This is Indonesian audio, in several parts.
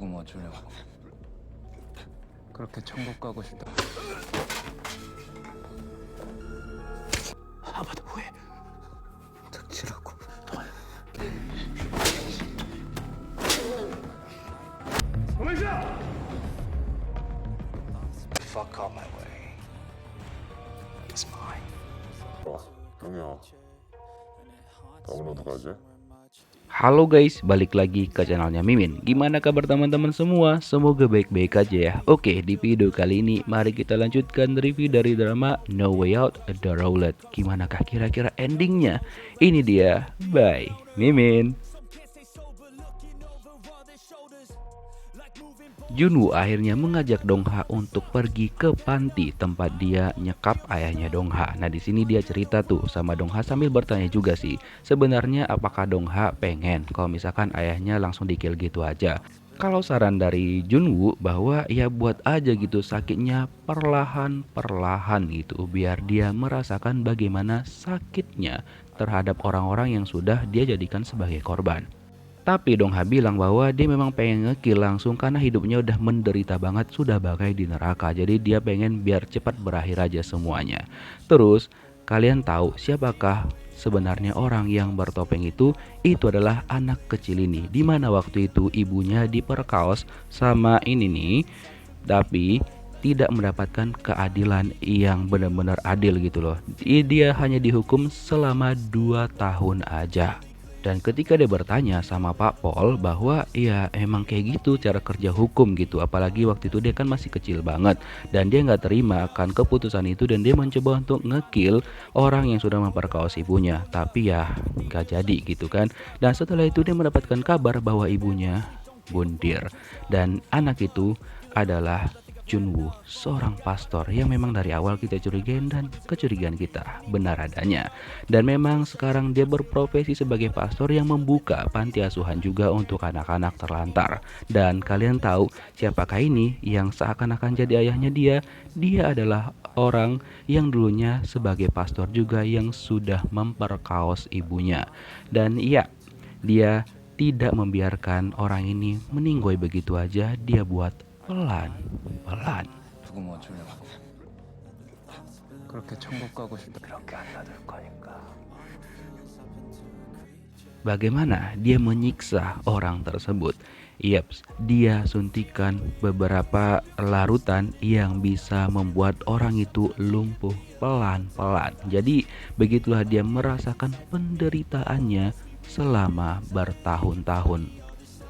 두고 뭐 어쩌려고. 그렇게 천국 가고 싶다. 아마도 왜? 득치라고. Fuck out my way. It's mine. 형이야. 다음은 어디 가지? Halo guys, balik lagi ke channelnya Mimin. Gimana kabar teman-teman semua? Semoga baik-baik aja ya. Oke, di video kali ini mari kita lanjutkan review dari drama No Way Out The Roulette. Gimanakah kira-kira endingnya? Ini dia, bye Mimin. Junwoo akhirnya mengajak Dongha untuk pergi ke panti tempat dia nyekap ayahnya Dongha. Nah di sini dia cerita tuh sama Dongha sambil bertanya juga sih, sebenarnya apakah Dongha pengen kalau misalkan ayahnya langsung di-kill gitu aja. Kalau saran dari Junwoo bahwa ya buat aja gitu sakitnya perlahan-perlahan gitu, biar dia merasakan bagaimana sakitnya terhadap orang-orang yang sudah dia jadikan sebagai korban. Tapi Dongha bilang bahwa dia memang pengen ngekill langsung karena hidupnya udah menderita banget, sudah bagai di neraka. Jadi dia pengen biar cepat berakhir aja semuanya. Terus kalian tahu siapakah sebenarnya orang yang bertopeng itu? Itu adalah anak kecil ini. Dimana waktu itu ibunya diperkaos sama ini nih, tapi tidak mendapatkan keadilan yang benar-benar adil gitu loh. Dia hanya dihukum selama 2 tahun aja. Dan ketika dia bertanya sama Pak Pol bahwa ya emang kayak gitu cara kerja hukum gitu, apalagi waktu itu dia kan masih kecil banget dan dia nggak terima akan keputusan itu dan dia mencoba untuk ngekill orang yang sudah memperkaos ibunya, tapi ya nggak jadi gitu kan. Dan setelah itu dia mendapatkan kabar bahwa ibunya bundir dan anak itu adalah Junwoo, seorang pastor yang memang dari awal kita curigain dan kecurigaan kita benar adanya. Dan memang sekarang dia berprofesi sebagai pastor yang membuka panti asuhan juga untuk anak-anak terlantar. Dan kalian tahu siapakah ini yang seakan-akan jadi ayahnya dia? Dia adalah orang yang dulunya sebagai pastor juga yang sudah memperkaos ibunya. Dan iya, dia tidak membiarkan orang ini meninggoy begitu aja, dia buat pelan-pelan. 두고 뭐 어쩌려고. 그렇게 천국 가고 싶다. 그렇게 안 놔둘 거니까. Bagaimana dia menyiksa orang tersebut? Yaps, dia suntikan beberapa larutan yang bisa membuat orang itu lumpuh pelan-pelan. Jadi begitulah dia merasakan penderitaannya selama bertahun-tahun.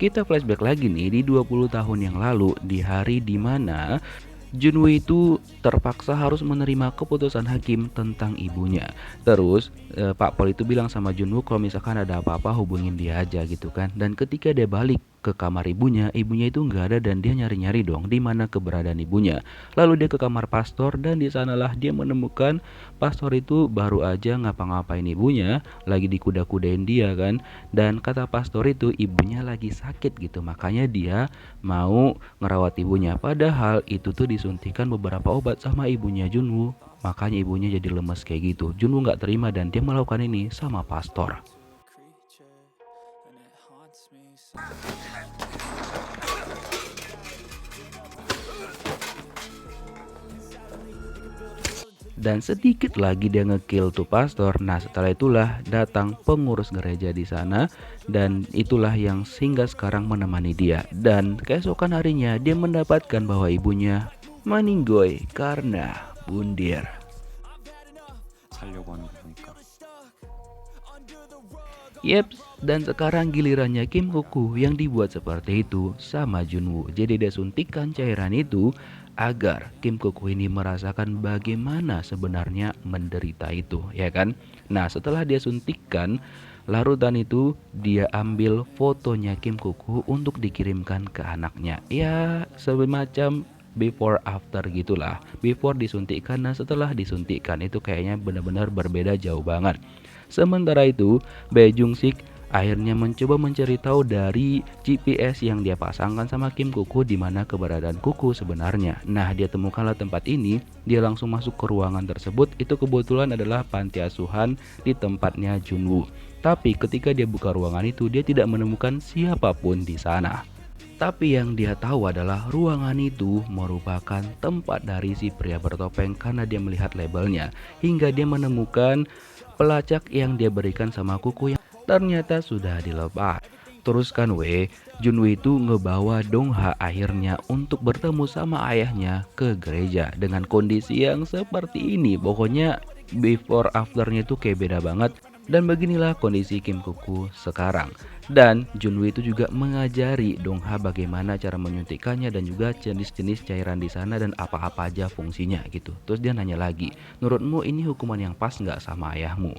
Kita flashback lagi nih di 20 tahun yang lalu, di hari dimana Junwoo itu terpaksa harus menerima keputusan hakim tentang ibunya. Terus Pak Pol itu bilang sama Junwoo kalau misalkan ada apa-apa hubungin dia aja gitu kan. Dan ketika dia balik ke kamar ibunya itu nggak ada dan dia nyari-nyari dong di mana keberadaan ibunya. Lalu dia ke kamar pastor dan di sanalah dia menemukan pastor itu baru aja ngapa-ngapain ibunya, lagi dikuda-kudain dia kan. Dan kata pastor itu ibunya lagi sakit gitu, makanya dia mau ngerawat ibunya. Padahal itu tuh disuntikan beberapa obat sama ibunya Junwoo, makanya ibunya jadi lemes kayak gitu. Junwoo nggak terima dan dia melakukan ini sama pastor. Dan sedikit lagi dia ngekill tuh pastor. Nah setelah itulah datang pengurus gereja di sana dan itulah yang hingga sekarang menemani dia. Dan keesokan harinya dia mendapatkan bahwa ibunya meninggoy karena bundir. 살려고 하는 거 보니까. Yeps, dan sekarang gilirannya Kim Kuk-Koo yang dibuat seperti itu sama Junwoo. Jadi dia suntikan cairan itu agar Kim Kuk-Koo ini merasakan bagaimana sebenarnya menderita itu, ya kan? Nah, setelah dia suntikan larutan itu, dia ambil fotonya Kim Kuk-Koo untuk dikirimkan ke anaknya. Ya, semacam before after gitulah. Before disuntikkan dan setelah disuntikkan itu kayaknya benar-benar berbeda jauh banget. Sementara itu, Bae Jung Sik akhirnya mencoba mencari tahu dari GPS yang dia pasangkan sama Kim Kuk-Koo di mana keberadaan Kuk-Koo sebenarnya. Nah, dia temukanlah tempat ini, dia langsung masuk ke ruangan tersebut. Itu kebetulan adalah panti asuhan di tempatnya Junwoo. Tapi ketika dia buka ruangan itu, dia tidak menemukan siapapun di sana. Tapi yang dia tahu adalah ruangan itu merupakan tempat dari si pria bertopeng karena dia melihat labelnya. Hingga dia menemukan pelacak yang dia berikan sama Kuku yang ternyata sudah dilepas. Terus kan Junwoo itu ngebawa Dongha akhirnya untuk bertemu sama ayahnya ke gereja dengan kondisi yang seperti ini. Pokoknya before afternya itu kayak beda banget. Dan beginilah kondisi Kim Kuku sekarang. Dan Junwoo itu juga mengajari Dongha bagaimana cara menyuntikannya dan juga jenis-jenis cairan di sana dan apa-apa aja fungsinya gitu. Terus dia nanya lagi, menurutmu ini hukuman yang pas nggak sama ayahmu?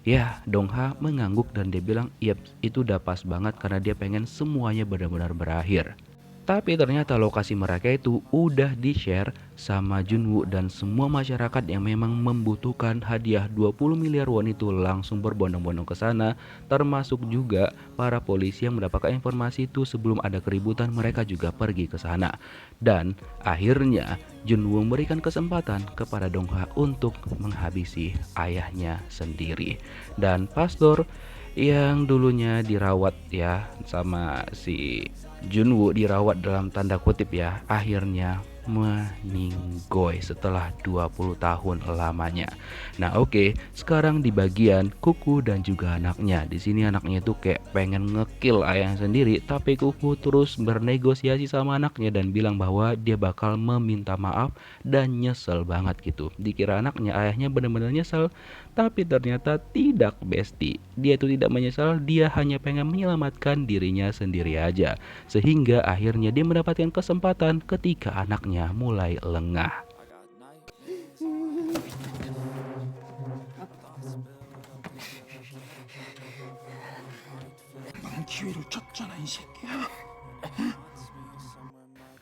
Ya, Dongha mengangguk dan dia bilang, "Yap, itu udah pas banget karena dia pengen semuanya benar-benar berakhir." Tapi ternyata lokasi mereka itu udah di-share sama Junwoo dan semua masyarakat yang memang membutuhkan hadiah 20 miliar won itu langsung berbondong-bondong ke sana, termasuk juga para polisi yang mendapatkan informasi itu sebelum ada keributan mereka juga pergi ke sana. Dan akhirnya Junwoo memberikan kesempatan kepada Dongha untuk menghabisi ayahnya sendiri. Dan pastor yang dulunya dirawat ya sama si Junwoo, dirawat dalam tanda kutip ya, akhirnya meninggoy setelah 20 tahun lamanya. Nah, oke, sekarang di bagian Kuku dan juga anaknya. Di sini anaknya tuh kayak pengen ngekill ayahnya sendiri, tapi Kuku terus bernegosiasi sama anaknya dan bilang bahwa dia bakal meminta maaf dan nyesel banget gitu. Dikira anaknya ayahnya benar-benar nyesel, tapi ternyata tidak, besti. Dia itu tidak menyesal, dia hanya pengen menyelamatkan dirinya sendiri aja. Sehingga akhirnya dia mendapatkan kesempatan ketika anaknya mulai lengah.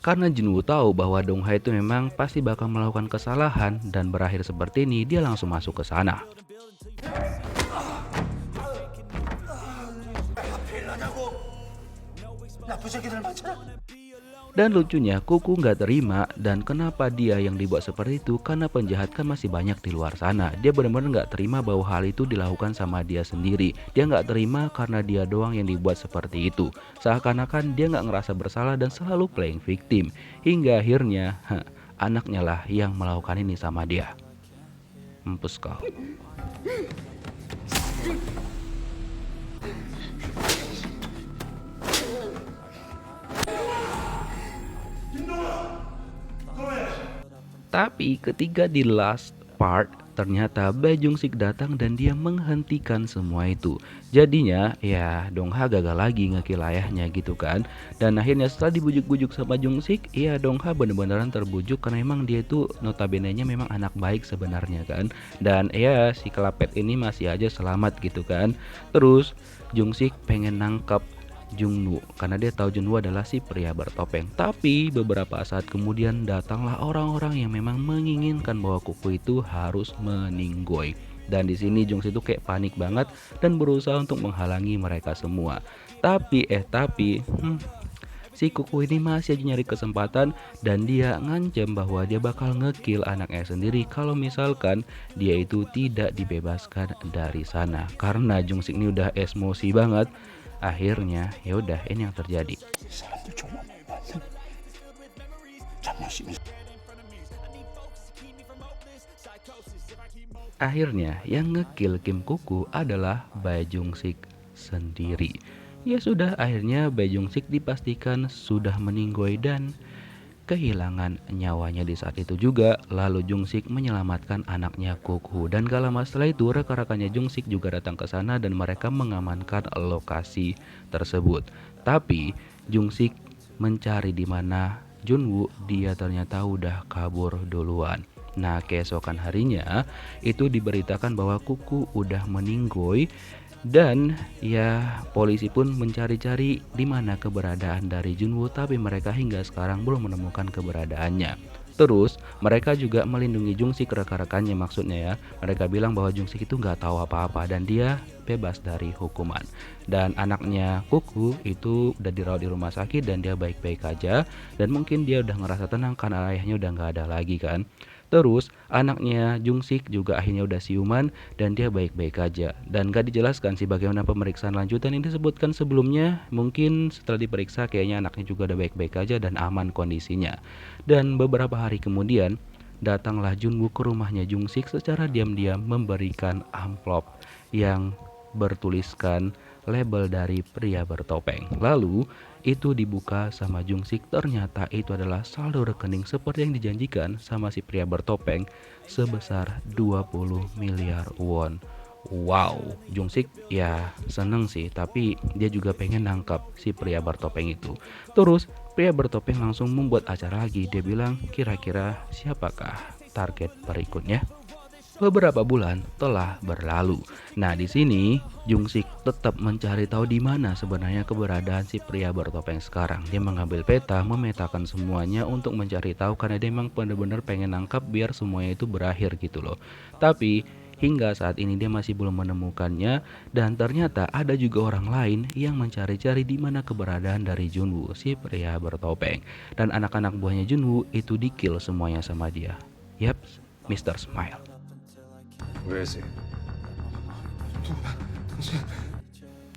Karena Junwoo tahu bahwa Dongha itu memang pasti bakal melakukan kesalahan dan berakhir seperti ini, dia langsung masuk ke sana. Dan lucunya Kuku nggak terima, dan kenapa dia yang dibuat seperti itu karena penjahat kan masih banyak di luar sana. Dia benar-benar nggak terima bahwa hal itu dilakukan sama dia sendiri. Dia nggak terima karena dia doang yang dibuat seperti itu. Seakan-akan dia nggak ngerasa bersalah dan selalu playing victim. Hingga akhirnya anaknya lah yang melakukan ini sama dia. Mampus kau. Tapi ketika di last part, ternyata Bae Jung Sik datang dan dia menghentikan semua itu. Jadinya ya Dongha gagal lagi ngekill ayahnya gitu kan. Dan akhirnya setelah dibujuk-bujuk sama Jung Sik, ya Dongha bener-beneran terbujuk karena emang dia itu notabene-nya memang anak baik sebenarnya kan. Dan ya si kelapet ini masih aja selamat gitu kan. Terus Jung Sik pengen nangkep Junwoo karena dia tahu Junwoo adalah si pria bertopeng. Tapi beberapa saat kemudian datanglah orang-orang yang memang menginginkan bahwa Kuku itu harus meninggoy. Dan di sini Jung itu kayak panik banget dan berusaha untuk menghalangi mereka semua. Tapi si Kuku ini masih aja nyari kesempatan dan dia ngancam bahwa dia bakal ngekill anaknya sendiri kalau misalkan dia itu tidak dibebaskan dari sana. Karena Jung Sik ini udah emosi banget. Akhirnya ya udah ini yang terjadi. Akhirnya yang ngekill Kim Kuku adalah Bae Jung Sik sendiri. Ya sudah, akhirnya Bae Jung Sik dipastikan sudah meninggoy dan kehilangan nyawanya di saat itu juga. Lalu Jung Sik menyelamatkan anaknya Kuku, dan gak lama setelah itu rekan-rekannya Jung Sik juga datang ke sana dan mereka mengamankan lokasi tersebut. Tapi Jung Sik mencari di mana Junwoo, dia ternyata udah kabur duluan. Nah, keesokan harinya itu diberitakan bahwa Kuku udah meninggoy. Dan ya polisi pun mencari-cari di mana keberadaan dari Junwoo, tapi mereka hingga sekarang belum menemukan keberadaannya. Terus mereka juga melindungi Jung Sik, rekan-rekannya maksudnya ya. Mereka bilang bahwa Jung Sik itu nggak tahu apa-apa dan dia bebas dari hukuman. Dan anaknya Kuku itu udah dirawat di rumah sakit dan dia baik-baik aja. Dan mungkin dia udah ngerasa tenang karena ayahnya udah nggak ada lagi kan. Terus anaknya Jung-sik juga akhirnya udah siuman dan dia baik-baik aja. Dan gak dijelaskan sih bagaimana pemeriksaan lanjutan yang disebutkan sebelumnya. Mungkin setelah diperiksa kayaknya anaknya juga udah baik-baik aja dan aman kondisinya. Dan beberapa hari kemudian datanglah Junwoo ke rumahnya Jung-sik secara diam-diam memberikan amplop yang bertuliskan label dari pria bertopeng. Lalu itu dibuka sama Jung-sik, ternyata itu adalah saldo rekening seperti yang dijanjikan sama si pria bertopeng sebesar 20 miliar won. Wow, Jung-sik ya seneng sih, tapi dia juga pengen nangkap si pria bertopeng itu. Terus pria bertopeng langsung membuat acara lagi. Dia bilang, kira-kira siapakah target berikutnya? Beberapa bulan telah berlalu. Nah, di sini Jung-sik tetap mencari tahu di mana sebenarnya keberadaan si pria bertopeng sekarang. Dia mengambil peta, memetakan semuanya untuk mencari tahu karena dia memang benar-benar pengen nangkap biar semuanya itu berakhir gitu loh. Tapi hingga saat ini dia masih belum menemukannya dan ternyata ada juga orang lain yang mencari-cari di mana keberadaan dari Junwoo, si pria bertopeng. Dan anak-anak buahnya Junwoo itu di-kill semuanya sama dia. Yap, Mr. Smile. Where is he?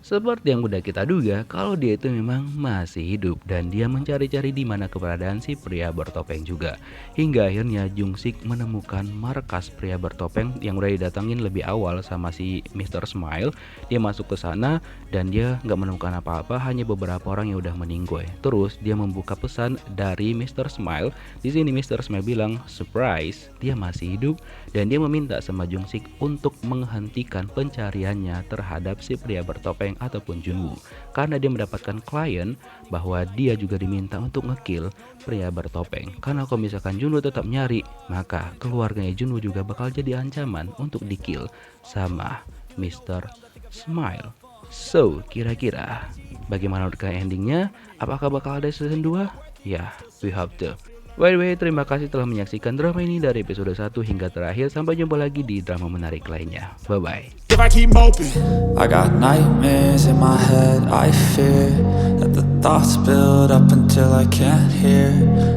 Seperti yang udah kita duga, kalau dia itu memang masih hidup dan dia mencari-cari di mana keberadaan si pria bertopeng juga. Hingga akhirnya Jung-sik menemukan markas pria bertopeng yang udah didatangin lebih awal sama si Mr. Smile. Dia masuk ke sana dan dia nggak menemukan apa-apa, hanya beberapa orang yang udah meninggoy. Terus dia membuka pesan dari Mr. Smile. Di sini Mr. Smile bilang surprise, dia masih hidup dan dia meminta sama Jung-sik untuk menghentikan pencariannya terhadap si pria bertopeng ataupun Junwoo karena dia mendapatkan klien bahwa dia juga diminta untuk ngekill pria bertopeng. Karena kalau misalkan Junwoo tetap nyari, maka keluarganya Junwoo juga bakal jadi ancaman untuk dikill sama Mr. Smile. So, kira-kira bagaimana endingnya? Apakah bakal ada season 2? Ya, we hope to. By the way, terima kasih telah menyaksikan drama ini dari episode 1 hingga terakhir. Sampai jumpa lagi di drama menarik lainnya. Bye-bye. If I keep moping, I got nightmares in my head. I fear that the thoughts build up until I can't hear,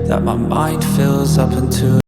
that my mind fills up into